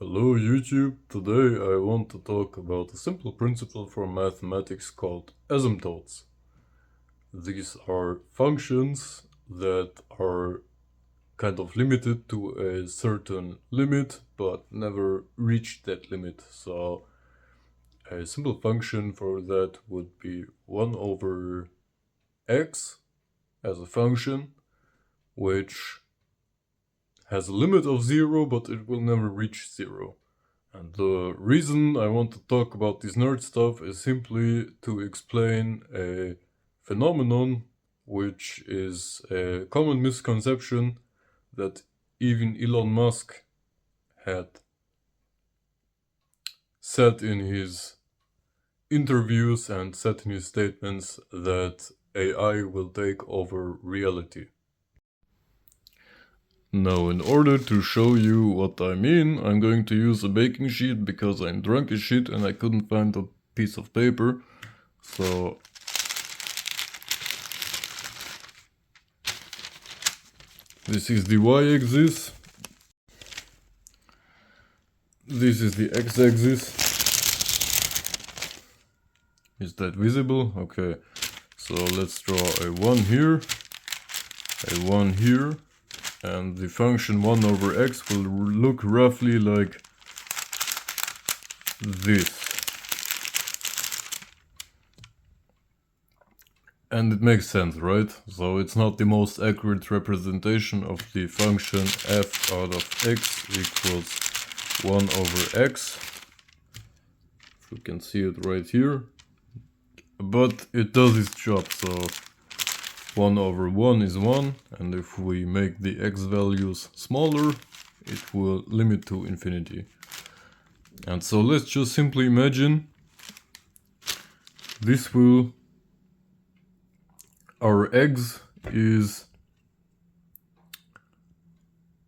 Hello YouTube, today I want to talk about a simple principle from mathematics called asymptotes. These are functions that are kind of limited to a certain limit but never reach that limit. So a simple function for that would be 1 over x as a function which has a limit of 0 but it will never reach 0. And the reason I want to talk about this nerd stuff is simply to explain a phenomenon which is a common misconception that even Elon Musk had said in his interviews and said in his statements that AI will take over reality. Now, in order to show you what I mean, I'm going to use a baking sheet because I'm drunk as shit and I couldn't find a piece of paper. So this is the y-axis. This is the x-axis. Is that visible? Okay. So let's draw a 1 here, a 1 here. And the function 1 over x will look roughly like this. And it makes sense, right? So it's not the most accurate representation of the function f out of x equals 1 over x. You can see it right here. But it does its job, so 1 over 1 is 1, and if we make the x values smaller, it will limit to infinity. And so let's just simply imagine this will, our x is,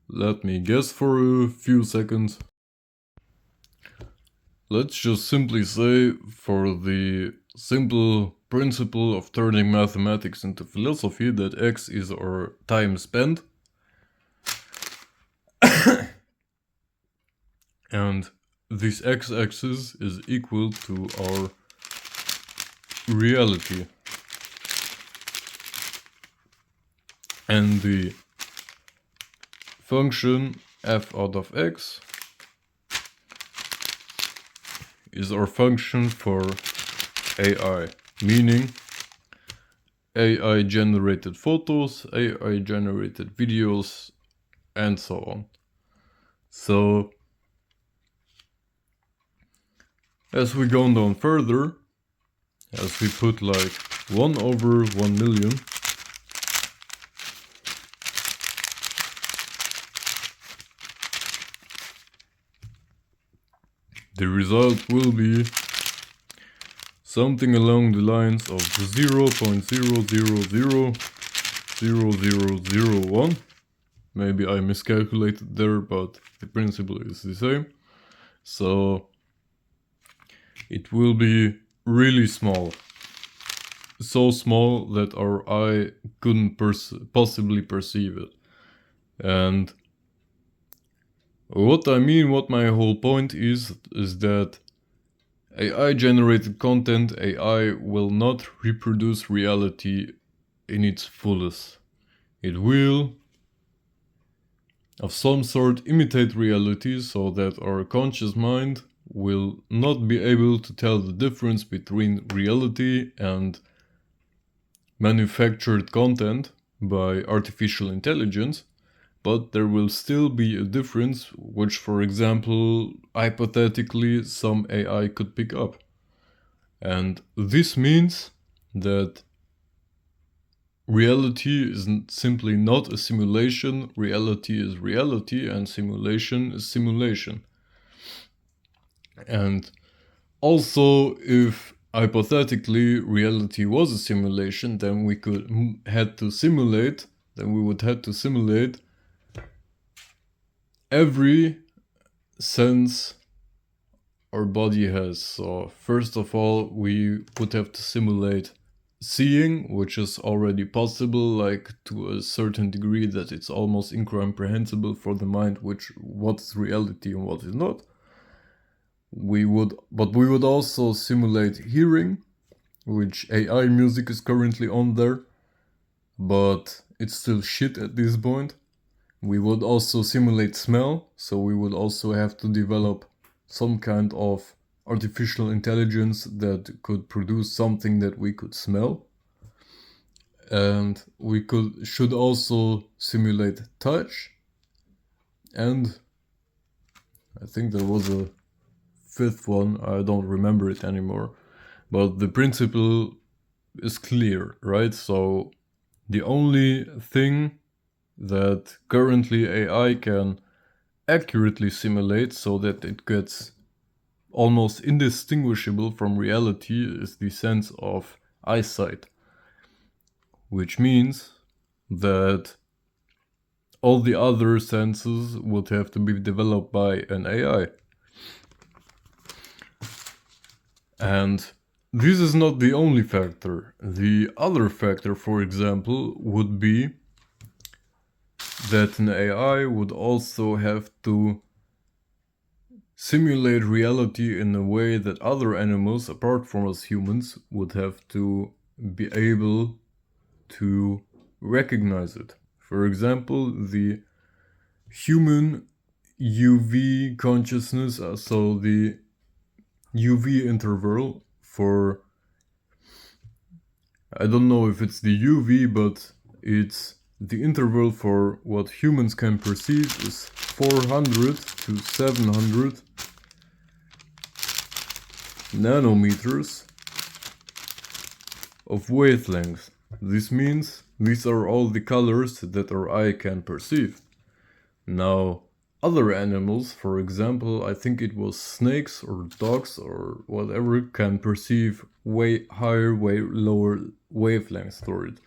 let me guess for a few seconds. Let's just simply say, for the simple principle of turning mathematics into philosophy, that x is our time spent. And this x-axis is equal to our reality. And the function f out of x is our function for AI, meaning AI generated photos, AI generated videos, and so on. So as we go down further, as we put like 1 over 1 million, the result will be something along the lines of 0.0000001. Maybe I miscalculated there, but the principle is the same. So it will be really small. So small that our eye couldn't possibly perceive it. And what I mean, what my whole point is that AI generated content, AI will not reproduce reality in its fullest. It will, of some sort, imitate reality so that our conscious mind will not be able to tell the difference between reality and manufactured content by artificial intelligence. But there will still be a difference, which, for example, hypothetically, some AI could pick up. And this means that reality is simply not a simulation. Reality is reality, and simulation is simulation. And also, if hypothetically reality was a simulation, then we would have to simulate every sense our body has. So first of all, we would have to simulate seeing, which is already possible, like to a certain degree that it's almost incomprehensible for the mind what's reality and what is not. We would also simulate hearing, which AI music is currently on there, but it's still shit at this point. We would also simulate smell, so we would also have to develop some kind of artificial intelligence that could produce something that we could smell. And we should also simulate touch. And I think there was a fifth one, I don't remember it anymore. But the principle is clear, right? So the only thing that currently AI can accurately simulate so that it gets almost indistinguishable from reality is the sense of eyesight, which means that all the other senses would have to be developed by an AI. And this is not the only factor. The other factor, for example, would be that an AI would also have to simulate reality in a way that other animals, apart from us humans, would have to be able to recognize it. For example, the human UV consciousness, so the UV interval for, I don't know if it's the UV, but it's the interval for what humans can perceive is 400 to 700 nanometers of wavelength. This means these are all the colors that our eye can perceive. Now, other animals, for example, I think it was snakes or dogs or whatever, can perceive way higher, way lower wavelengths for it.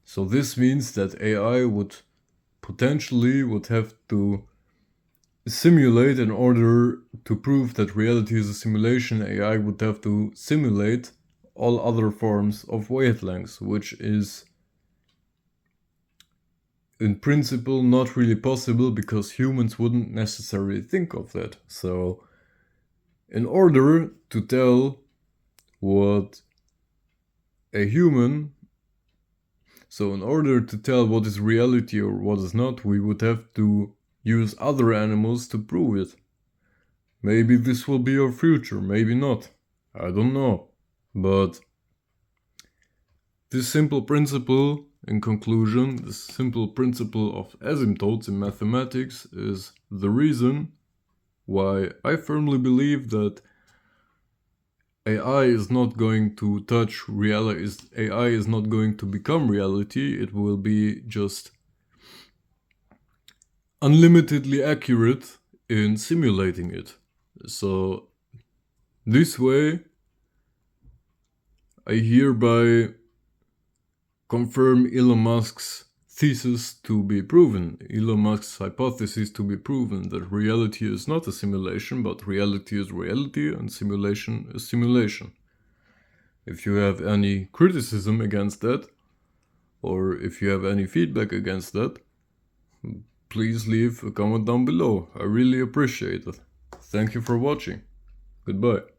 So this means that AI would have to simulate, in order to prove that reality is a simulation, AI would have to simulate all other forms of wavelengths, which is in principle not really possible because humans wouldn't necessarily think of that. So in order to tell what a human in order to tell what is reality or what is not, we would have to use other animals to prove it. Maybe this will be our future, maybe not. I don't know. But this simple principle, in conclusion, this simple principle of asymptotes in mathematics is the reason why I firmly believe that AI is not going to touch reality. AI is not going to become reality. It will be just unlimitedly accurate in simulating it. So this way, I hereby confirm Elon Musk's thesis to be proven, Elon Musk's hypothesis to be proven, that reality is not a simulation, but reality is reality and simulation is simulation. If you have any criticism against that, or if you have any feedback against that, please leave a comment down below. I really appreciate it. Thank you for watching. Goodbye.